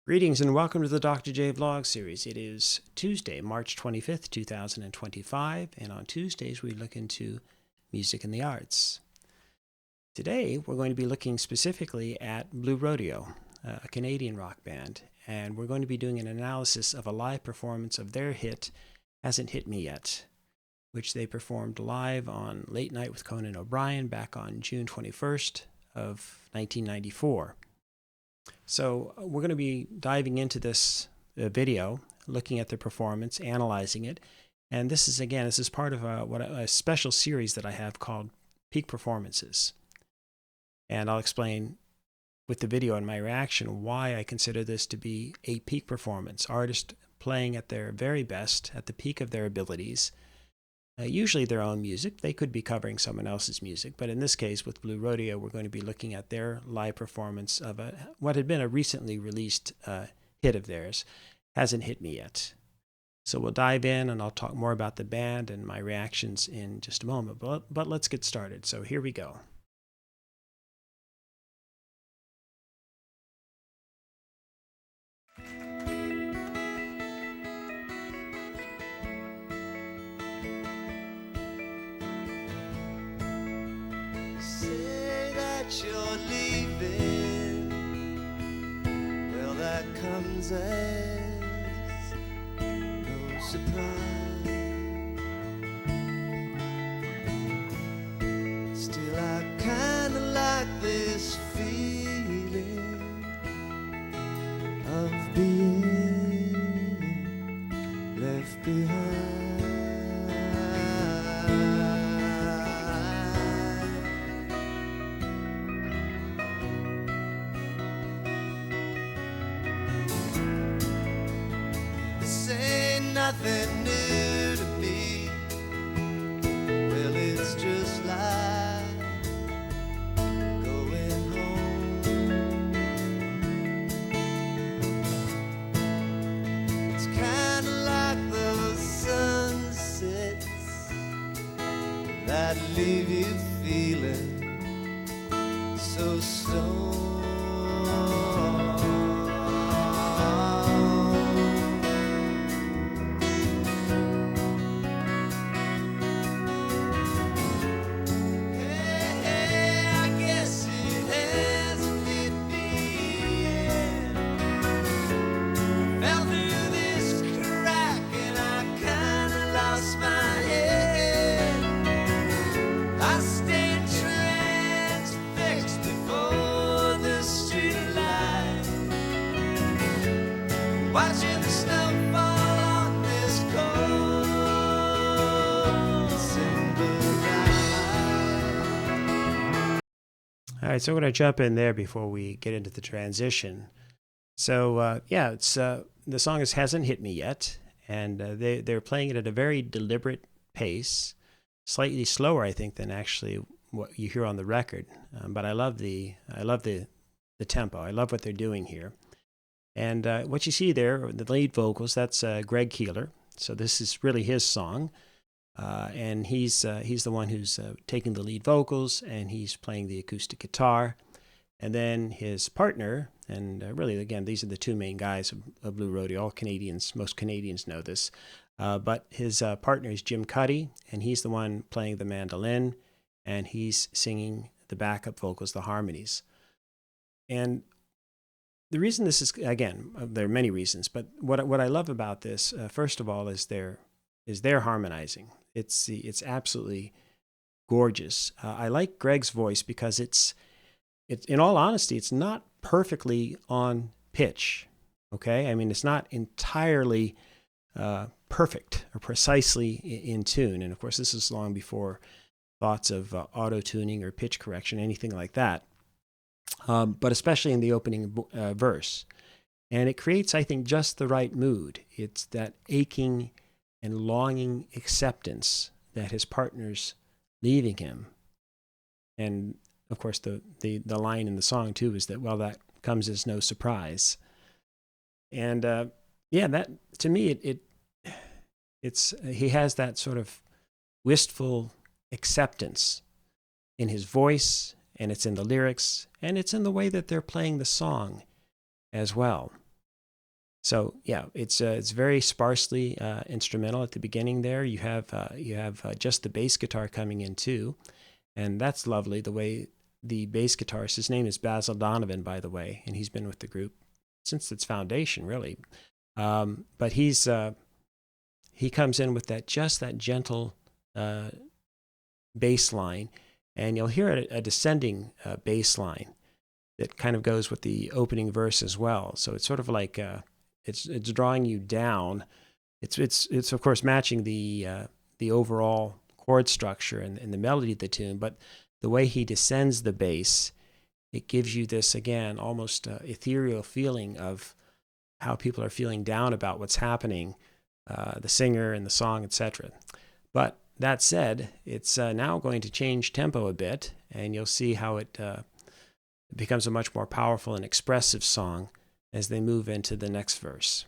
Greetings and welcome to the Dr. J Vlog series. It is Tuesday, March 25th, 2025, and on Tuesdays we look into music and the arts. Today we're going to be looking specifically at Blue Rodeo, a Canadian rock band, and we're going to be doing an analysis of a live performance of their hit, Hasn't Hit Me Yet, which they performed live on Late Night with Conan O'Brien back on June 21st of 1994. So we're going to be diving into this video, looking at the performance, analyzing it, and this is part of a special series that I have called Peak Performances. And I'll explain with the video and my reaction why I consider this to be a peak performance. Artists playing at their very best, at the peak of their abilities. Usually their own music. They could be covering someone else's music, but in this case with Blue Rodeo we're going to be looking at their live performance of what had been a recently released hit of theirs, Hasn't Hit Me Yet. So we'll dive in and I'll talk more about the band and my reactions in just a moment, but let's get started. So here we go. Say that you're leaving, well that comes as no surprise. Still I kinda like this feeling of being left behind. Nothing new to me. Well, it's just like going home. It's kinda like those sunsets that leave you feeling so stoned. Watching the snow fall on this cold December night. All right, so we're going to jump in there before we get into the transition. So it's the song Hasn't Hit Me Yet, and they're playing it at a very deliberate pace, slightly slower I think than actually what you hear on the record. But I love the tempo. I love what they're doing here. And what you see there, the lead vocals, that's Greg Keeler. So this is really his song. And he's the one who's taking the lead vocals, and he's playing the acoustic guitar. And then his partner, and really, again, these are the two main guys of Blue Rodeo. All Canadians, most Canadians know this. But his partner is Jim Cuddy, and he's the one playing the mandolin, and he's singing the backup vocals, the harmonies. And the reason this is, again, there are many reasons, but what I love about this, first of all, is their harmonizing. It's absolutely gorgeous. I like Greg's voice because it's in all honesty, it's not perfectly on pitch. Okay, I mean it's not entirely perfect or precisely in tune, and of course this is long before thoughts of auto tuning or pitch correction, anything like that. But especially in the opening verse. And it creates, I think, just the right mood. It's that aching and longing acceptance that his partner's leaving him. And, of course, the line in the song, too, is that, well, that comes as no surprise. And, that, to me, it's he has that sort of wistful acceptance in his voice, and it's in the lyrics, and it's in the way that they're playing the song as well. So yeah, it's very sparsely instrumental at the beginning. There you have just the bass guitar coming in too, and that's lovely. The way the bass guitarist, his name is Basil Donovan, by the way, and he's been with the group since its foundation, really. But he comes in with that gentle bass line, and you'll hear a descending bass line that kind of goes with the opening verse as well. So it's sort of like it's drawing you down. It's of course matching the overall chord structure and the melody of the tune, but the way he descends the bass, it gives you this, again, almost ethereal feeling of how people are feeling down about what's happening, the singer and the song, etc. But that said, it's now going to change tempo a bit, and you'll see how it becomes a much more powerful and expressive song as they move into the next verse.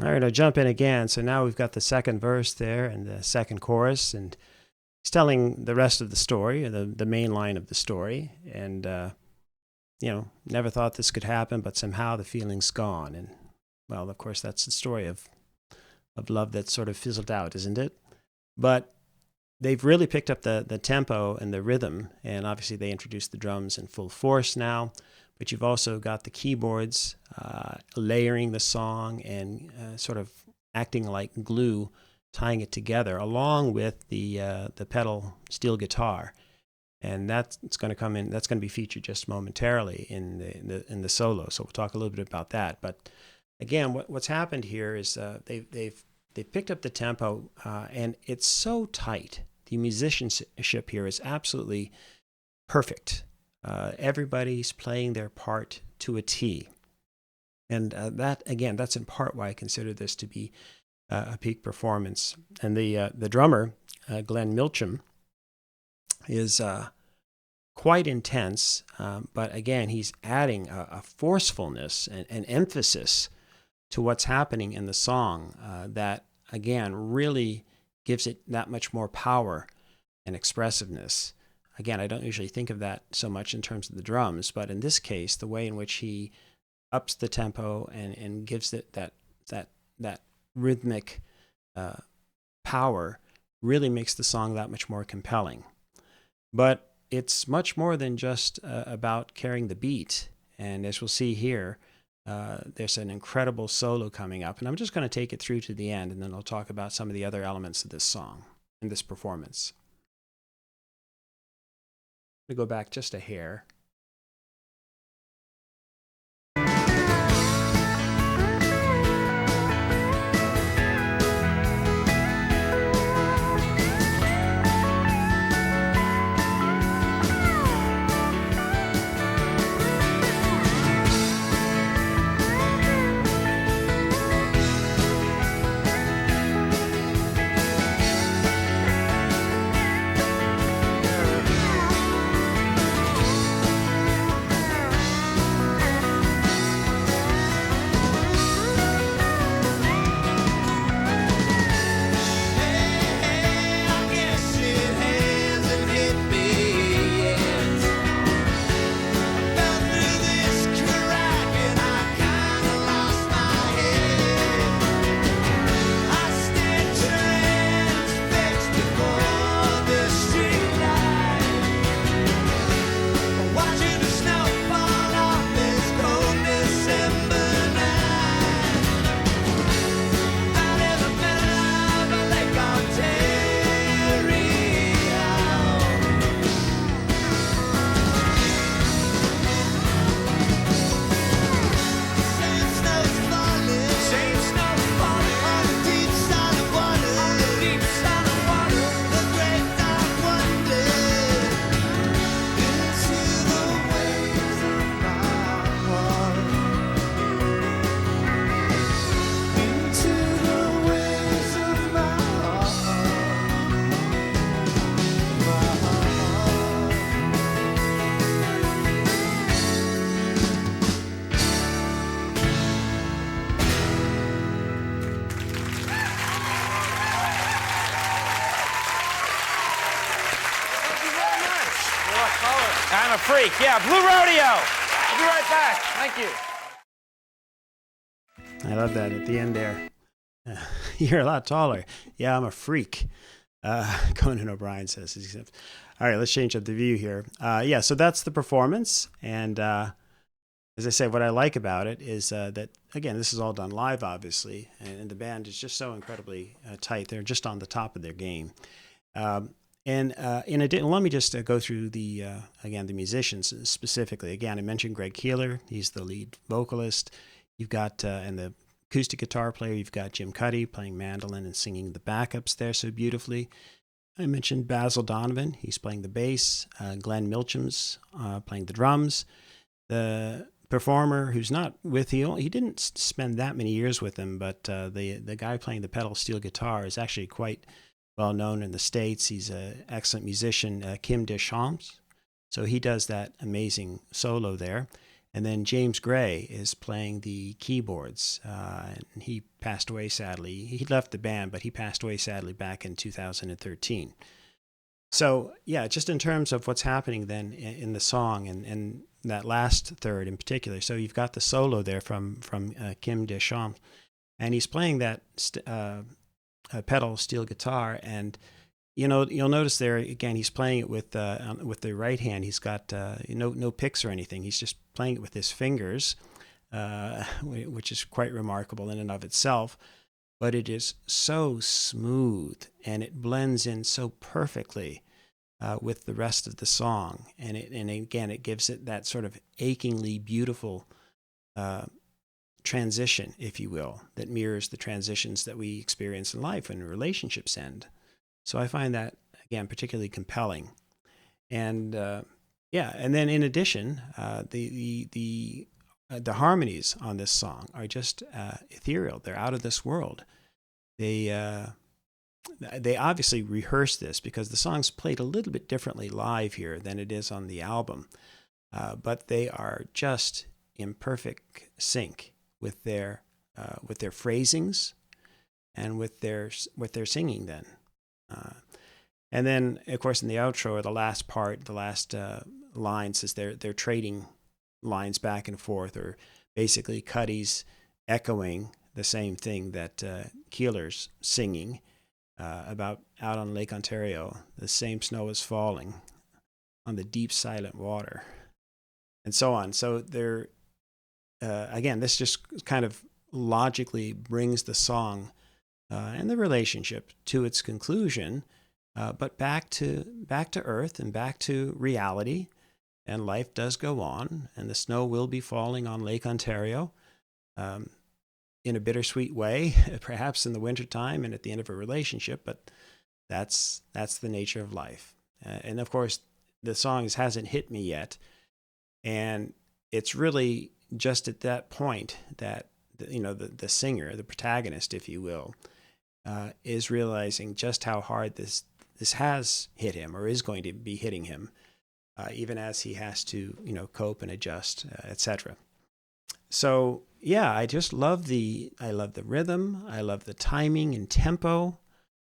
All right, I'll jump in again. So now we've got the second verse there and the second chorus, and he's telling the rest of the story, or the main line of the story. And, never thought this could happen, but somehow the feeling's gone. And, well, of course, that's the story of love that sort of fizzled out, isn't it? But they've really picked up the tempo and the rhythm, and obviously they introduced the drums in full force now. But you've also got the keyboards layering the song and sort of acting like glue, tying it together, along with the pedal steel guitar, and that's going to come in. That's going to be featured just momentarily in the solo. So we'll talk a little bit about that. But again, what's happened here is they've picked up the tempo, and it's so tight. The musicianship here is absolutely perfect. Everybody's playing their part to a T. And that's in part why I consider this to be a peak performance. And the drummer, Glenn Milcham, is quite intense, but again, he's adding a forcefulness and emphasis to what's happening in the song that, again, really gives it that much more power and expressiveness. Again, I don't usually think of that so much in terms of the drums, but in this case, the way in which he ups the tempo and gives it that rhythmic power really makes the song that much more compelling. But it's much more than just about carrying the beat. And as we'll see here, there's an incredible solo coming up. And I'm just going to take it through to the end, and then I'll talk about some of the other elements of this song and this performance. Let me go back just a hair. freak. Yeah, Blue Rodeo. We'll be right back. Thank you. I love that at the end there. You're a lot taller. Yeah, I'm a freak. Conan O'Brien says. All right, let's change up the view here. Yeah, so that's the performance. And as I said, what I like about it is that, again, this is all done live, obviously, and the band is just so incredibly tight. They're just on the top of their game. And in addition, let me just go through again, the musicians specifically. Again, I mentioned Greg Keeler. He's the lead vocalist. You've got, and the acoustic guitar player, you've got Jim Cuddy playing mandolin and singing the backups there so beautifully. I mentioned Basil Donovan. He's playing the bass. Glenn Milcham's playing the drums. The performer who's not with you, he didn't spend that many years with him, but the guy playing the pedal steel guitar is actually quite well known in the States. He's an excellent musician, Kim Deschamps. So he does that amazing solo there. And then James Gray is playing the keyboards. And he passed away sadly. He left the band, but he passed away sadly back in 2013. So yeah, just in terms of what's happening then in the song and that last third in particular. So you've got the solo there from Kim Deschamps, and he's playing that pedal steel guitar, and you'll notice there again he's playing it with the right hand. He's got no picks or anything. He's just playing it with his fingers, which is quite remarkable in and of itself. But it is so smooth, and it blends in so perfectly with the rest of the song. And again, it gives it that sort of achingly beautiful transition, if you will, that mirrors the transitions that we experience in life when relationships end. So I find that, again, particularly compelling. And and then in addition, the harmonies on this song are just ethereal. They're out of this world. They obviously rehearsed this because the song's played a little bit differently live here than it is on the album, but they are just in perfect sync with their phrasings and with their singing. Then, and then of course in the outro, or the last part, the last line says they're trading lines back and forth, or basically Cuddy's echoing the same thing that Keeler's singing about out on Lake Ontario. The same snow is falling on the deep silent water, and so on. So they're again, this just kind of logically brings the song and the relationship to its conclusion, but back to earth and back to reality. And life does go on, and the snow will be falling on Lake Ontario in a bittersweet way, perhaps in the wintertime and at the end of a relationship, but that's the nature of life. And of course, the song hasn't hit me yet, and it's really just at that point that the singer, the protagonist, if you will, is realizing just how hard this has hit him, or is going to be hitting him, even as he has to cope and adjust, etc. So yeah, I just love the rhythm. I love the timing and tempo.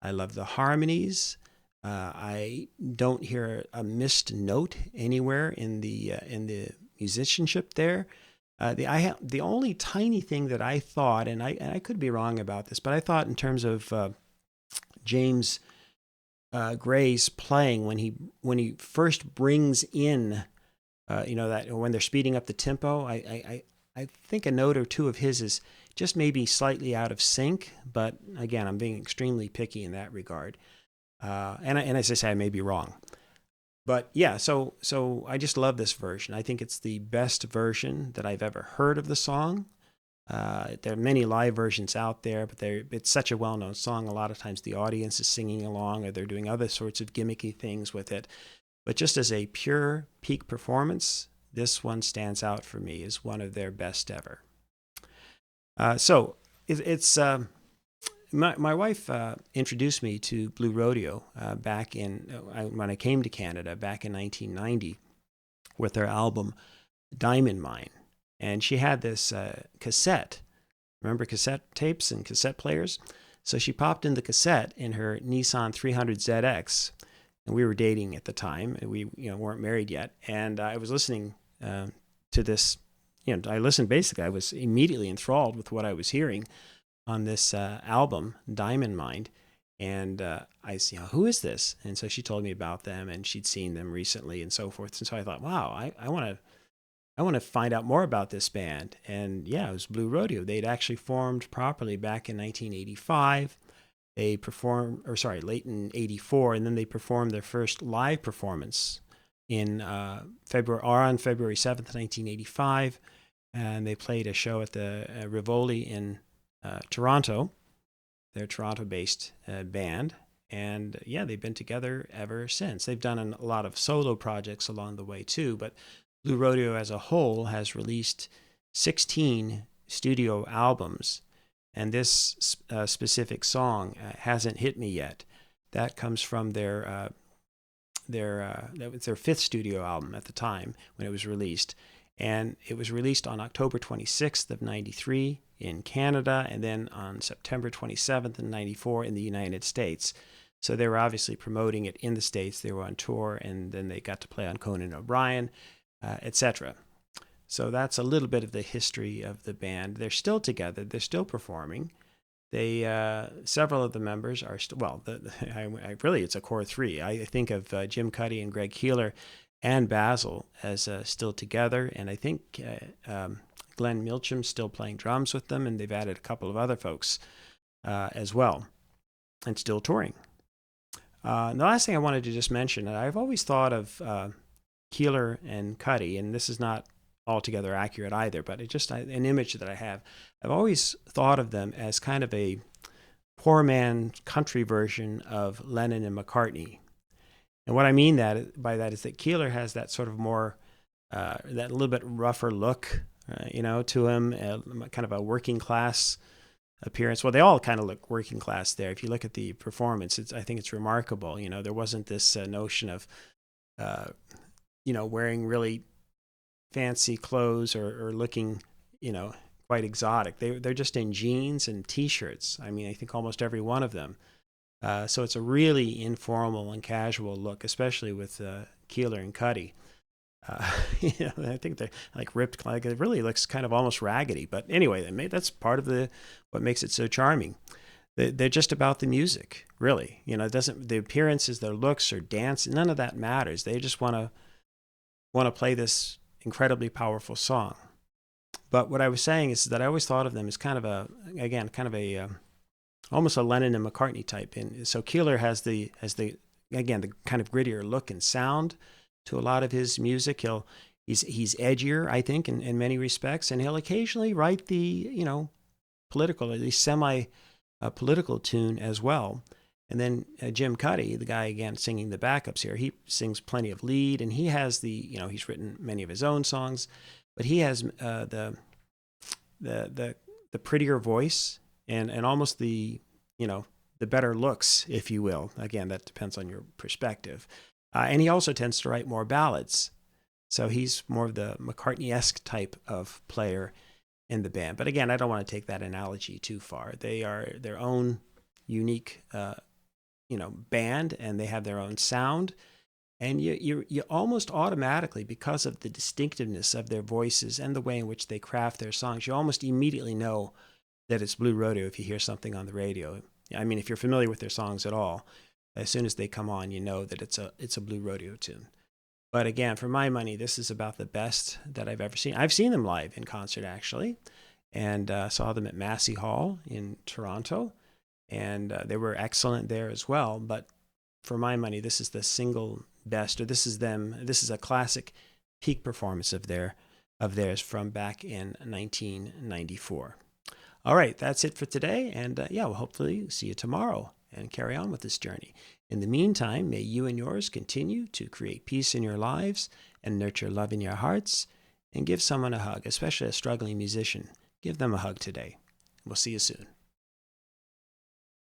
I love the harmonies. I don't hear a missed note anywhere in the musicianship there. The only tiny thing that I thought, and I could be wrong about this, but I thought in terms of James Gray's playing when he first brings in, that when they're speeding up the tempo, I think a note or two of his is just maybe slightly out of sync. But again, I'm being extremely picky in that regard, and as I say, I may be wrong. But yeah, so I just love this version. I think it's the best version that I've ever heard of the song. There are many live versions out there, but it's such a well-known song. A lot of times the audience is singing along, or they're doing other sorts of gimmicky things with it. But just as a pure peak performance, this one stands out for me as one of their best ever. So it's my wife introduced me to Blue Rodeo back when I came to Canada back in 1990 with their album Diamond Mine. And she had this cassette. Remember cassette tapes and cassette players? So she popped in the cassette in her Nissan 300ZX, and we were dating at the time, and we weren't married yet. And I was listening to this. I listened basically. I was immediately enthralled with what I was hearing on this album, Diamond Mind. And I said, who is this? And so she told me about them, and she'd seen them recently and so forth. And so I thought, wow, I want to find out more about this band. And yeah, it was Blue Rodeo. They'd actually formed properly back in 1985. They performed, late in 84, and then they performed their first live performance on February 7th, 1985. And they played a show at the Rivoli in Toronto. They're a Toronto-based band. And yeah, they've been together ever since. They've done a lot of solo projects along the way too, but Blue Rodeo as a whole has released 16 studio albums. And this specific song, Hasn't Hit Me Yet, that comes from that was their fifth studio album at the time when it was released. And it was released on October 26th of 93 in Canada, and then on September 27th of 94 in the United States. So they were obviously promoting it in the States. They were on tour, and then they got to play on Conan O'Brien, etc. So that's a little bit of the history of the band. They're still together. They're still performing. They several of the members are still, really it's a core three. I think of Jim Cuddy and Greg Keeler and Basil as still together, and I think Glenn Milcham's still playing drums with them, and they've added a couple of other folks as well, and still touring. The last thing I wanted to just mention, I've always thought of Keeler and Cuddy, and this is not altogether accurate either, but it's just an image that I have. I've always thought of them as kind of a poor man country version of Lennon and McCartney. And what I mean by that is that Keeler has that sort of more, that little bit rougher look, to him, kind of a working class appearance. Well, they all kind of look working class there. If you look at the performance, I think it's remarkable. There wasn't this notion of, wearing really fancy clothes or looking, quite exotic. They're just in jeans and T-shirts. I mean, I think almost every one of them. So it's a really informal and casual look, especially with Keeler and Cuddy. I think they're like ripped, like it really looks kind of almost raggedy. But anyway, that's part of what makes it so charming. They're just about the music, really. The appearances, their looks, or dance, none of that matters. They just want to play this incredibly powerful song. But what I was saying is that I always thought of them as kind of almost a Lennon and McCartney type. And so Keeler has the kind of grittier look and sound to a lot of his music. He's edgier, I think, in many respects, and he'll occasionally write the political, at least semi-political tune as well. And then Jim Cuddy, the guy again singing the backups here, he sings plenty of lead, and he has he's written many of his own songs, but he has the prettier voice and almost the better looks, if you will. Again, that depends on your perspective. And he also tends to write more ballads. So he's more of the McCartney-esque type of player in the band. But again, I don't want to take that analogy too far. They are their own unique, band, and they have their own sound. And you almost automatically, because of the distinctiveness of their voices and the way in which they craft their songs, you almost immediately know that it's Blue Rodeo if you hear something on the radio. I mean, if you're familiar with their songs at all, as soon as they come on, you know that it's a Blue Rodeo tune. But again, for my money, this is about the best that I've ever seen. I've seen them live in concert, actually, and saw them at Massey Hall in Toronto, and they were excellent there as well. But for my money, this is the single best, or this is a classic peak performance of theirs from back in 1994. All right, that's it for today, and we'll hopefully see you tomorrow and carry on with this journey. In the meantime, may you and yours continue to create peace in your lives and nurture love in your hearts, and give someone a hug, especially a struggling musician. Give them a hug today. We'll see you soon.